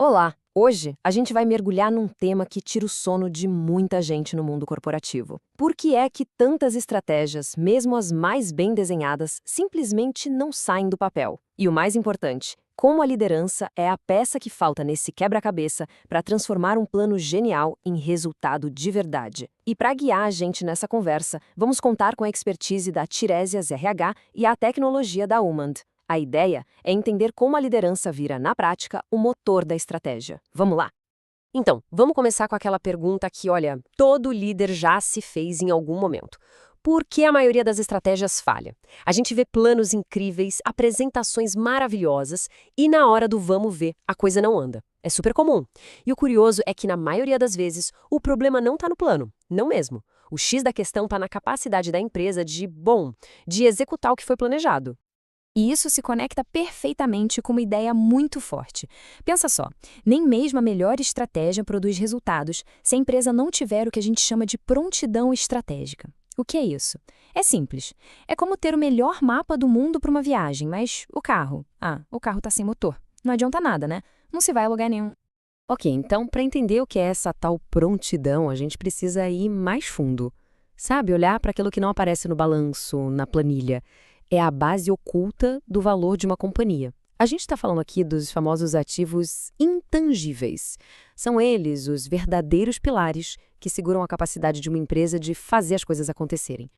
Olá! Hoje a gente vai mergulhar num tema que tira o sono de muita gente no mundo corporativo. Por que é que tantas estratégias, mesmo as mais bem desenhadas, simplesmente não saem do papel? E o mais importante, como a liderança é a peça que falta nesse quebra-cabeça para transformar um plano genial em resultado de verdade? E para guiar a gente nessa conversa, vamos contar com a expertise da Tiresias RH e a tecnologia da Umand. A ideia é entender como a liderança vira, na prática, o motor da estratégia. Vamos lá? Então, vamos começar com aquela pergunta que, olha, todo líder já se fez em algum momento. Por que a maioria das estratégias falha? A gente vê planos incríveis, apresentações maravilhosas e na hora do vamos ver, a coisa não anda. É super comum. E o curioso é que, na maioria das vezes, o problema não está no plano, não mesmo. O X da questão está na capacidade da empresa de executar o que foi planejado. E isso se conecta perfeitamente com uma ideia muito forte. Pensa só, nem mesmo a melhor estratégia produz resultados se a empresa não tiver o que a gente chama de prontidão estratégica. O que é isso? É simples. É como ter o melhor mapa do mundo para uma viagem, mas o carro? O carro está sem motor. Não adianta nada, né? Não se vai a lugar nenhum. Ok, então, para entender o que é essa tal prontidão, a gente precisa ir mais fundo. Sabe, olhar para aquilo que não aparece no balanço, na planilha. É a base oculta do valor de uma companhia. A gente está falando aqui dos famosos ativos intangíveis. São eles os verdadeiros pilares que seguram a capacidade de uma empresa de fazer as coisas acontecerem.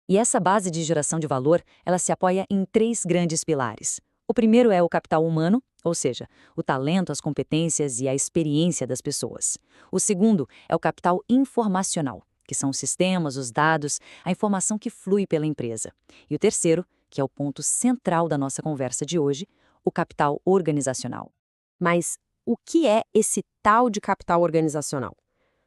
E essa base de geração de valor, ela se apoia em três grandes pilares. O primeiro é o capital humano, ou seja, o talento, as competências e a experiência das pessoas. O segundo é o capital informacional, que são os sistemas, os dados, a informação que flui pela empresa. E o terceiro, que é o ponto central da nossa conversa de hoje, o capital organizacional. Mas o que é esse tal de capital organizacional?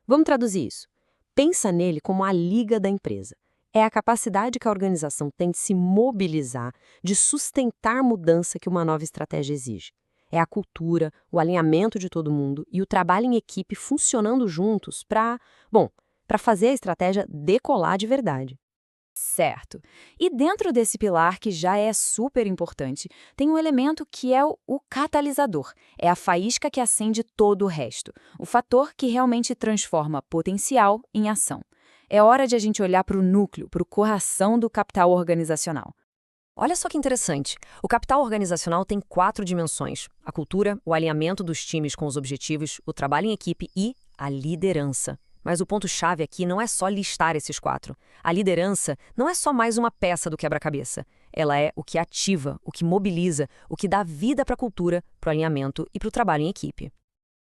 Vamos traduzir isso. Pensa nele como a liga da empresa. É a capacidade que a organização tem de se mobilizar, de sustentar a mudança que uma nova estratégia exige. É a cultura, o alinhamento de todo mundo e o trabalho em equipe funcionando juntos para fazer a estratégia decolar de verdade. Certo. E dentro desse pilar, que já é super importante, tem um elemento que é o catalisador. É a faísca que acende todo o resto. O fator que realmente transforma potencial em ação. É hora de a gente olhar para o núcleo, para o coração do capital organizacional. Olha só que interessante. O capital organizacional tem quatro dimensões: a cultura, o alinhamento dos times com os objetivos, o trabalho em equipe e a liderança. Mas o ponto-chave aqui não é só listar esses quatro. A liderança não é só mais uma peça do quebra-cabeça. Ela é o que ativa, o que mobiliza, o que dá vida para a cultura, para o alinhamento e para o trabalho em equipe.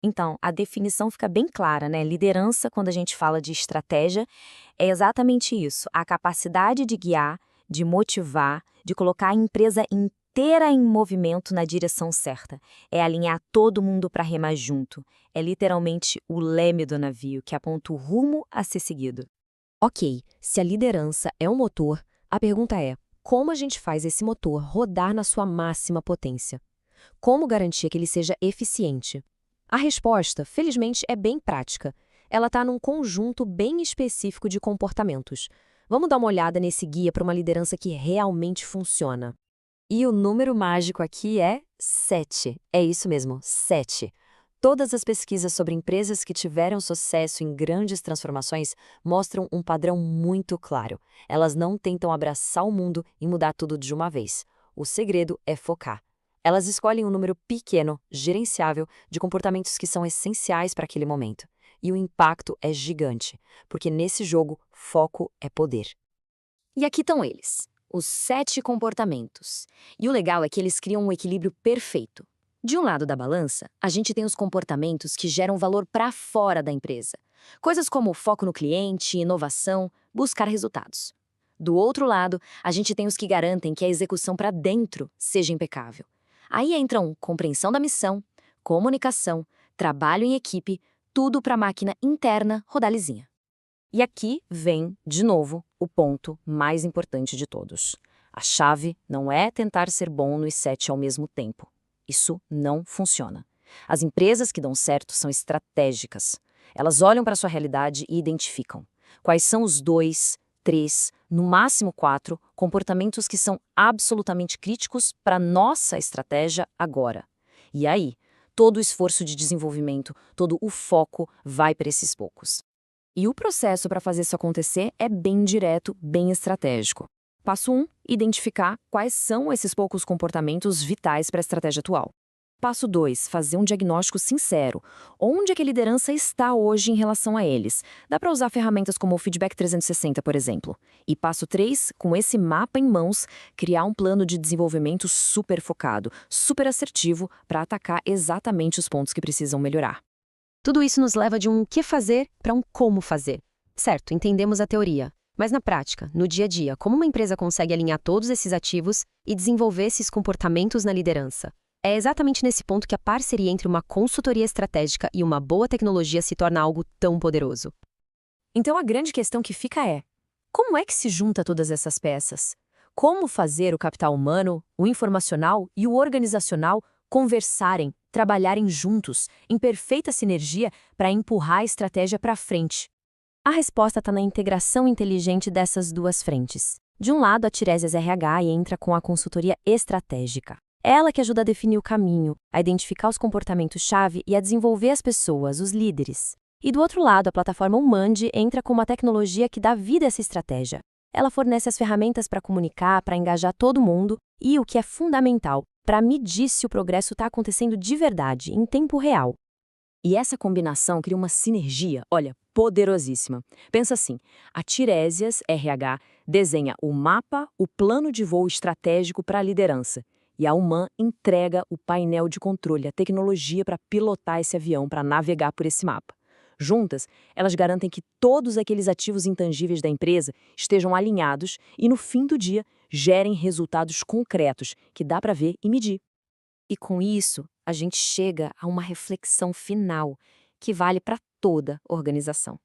Então, a definição fica bem clara, né? Liderança, quando a gente fala de estratégia, é exatamente isso: a capacidade de guiar, de motivar, de colocar a empresa inteira em movimento na direção certa. É alinhar todo mundo para remar junto. É literalmente o leme do navio que aponta o rumo a ser seguido. Ok, se a liderança é um motor, a pergunta é: como a gente faz esse motor rodar na sua máxima potência? Como garantir que ele seja eficiente? A resposta, felizmente, é bem prática. Ela está num conjunto bem específico de comportamentos. Vamos dar uma olhada nesse guia para uma liderança que realmente funciona. E o número mágico aqui é 7. É isso mesmo, 7. Todas as pesquisas sobre empresas que tiveram sucesso em grandes transformações mostram um padrão muito claro. Elas não tentam abraçar o mundo e mudar tudo de uma vez. O segredo é focar. Elas escolhem um número pequeno, gerenciável, de comportamentos que são essenciais para aquele momento. E o impacto é gigante, porque nesse jogo, foco é poder. E aqui estão eles, os 7 comportamentos. E o legal é que eles criam um equilíbrio perfeito. De um lado da balança, a gente tem os comportamentos que geram valor para fora da empresa. Coisas como foco no cliente, inovação, buscar resultados. Do outro lado, a gente tem os que garantem que a execução para dentro seja impecável. Aí entram compreensão da missão, comunicação, trabalho em equipe, tudo para a máquina interna rodar lisinha. E aqui vem, de novo, o ponto mais importante de todos. A chave não é tentar ser bom nos 7 ao mesmo tempo. Isso não funciona. As empresas que dão certo são estratégicas. Elas olham para a sua realidade e identificam quais são os 2, 3, no máximo 4 comportamentos que são absolutamente críticos para a nossa estratégia agora. E aí, todo o esforço de desenvolvimento, todo o foco vai para esses poucos. E o processo para fazer isso acontecer é bem direto, bem estratégico. Passo 1, identificar quais são esses poucos comportamentos vitais para a estratégia atual. Passo 2, fazer um diagnóstico sincero. Onde é que a liderança está hoje em relação a eles? Dá para usar ferramentas como o Feedback 360, por exemplo. E passo 3, com esse mapa em mãos, criar um plano de desenvolvimento super focado, super assertivo, para atacar exatamente os pontos que precisam melhorar. Tudo isso nos leva de um que fazer para um como fazer. Certo, entendemos a teoria. Mas na prática, no dia a dia, como uma empresa consegue alinhar todos esses ativos e desenvolver esses comportamentos na liderança? É exatamente nesse ponto que a parceria entre uma consultoria estratégica e uma boa tecnologia se torna algo tão poderoso. Então a grande questão que fica é: como é que se junta todas essas peças? Como fazer o capital humano, o informacional e o organizacional conversarem, trabalharem juntos, em perfeita sinergia para empurrar a estratégia para frente? A resposta está na integração inteligente dessas duas frentes. De um lado, a Tiresias RH entra com a consultoria estratégica. Ela que ajuda a definir o caminho, a identificar os comportamentos-chave e a desenvolver as pessoas, os líderes. E do outro lado, a plataforma Umandi entra com uma tecnologia que dá vida a essa estratégia. Ela fornece as ferramentas para comunicar, para engajar todo mundo e, o que é fundamental, para medir se o progresso está acontecendo de verdade, em tempo real. E essa combinação cria uma sinergia, olha, poderosíssima. Pensa assim, a Tiresias RH desenha o mapa, o plano de voo estratégico para a liderança. E a Uman entrega o painel de controle, a tecnologia para pilotar esse avião, para navegar por esse mapa. Juntas, elas garantem que todos aqueles ativos intangíveis da empresa estejam alinhados e, no fim do dia, gerem resultados concretos que dá para ver e medir. E com isso, a gente chega a uma reflexão final que vale para toda a organização.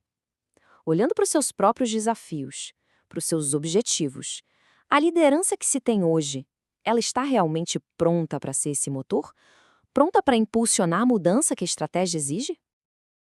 Olhando para os seus próprios desafios, para os seus objetivos, a liderança que se tem hoje, ela está realmente pronta para ser esse motor? Pronta para impulsionar a mudança que a estratégia exige?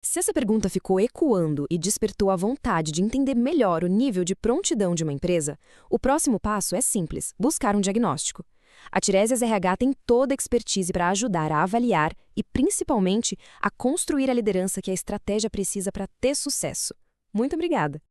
Se essa pergunta ficou ecoando e despertou a vontade de entender melhor o nível de prontidão de uma empresa, o próximo passo é simples: buscar um diagnóstico. A Tiresias RH tem toda a expertise para ajudar a avaliar e, principalmente, a construir a liderança que a estratégia precisa para ter sucesso. Muito obrigada!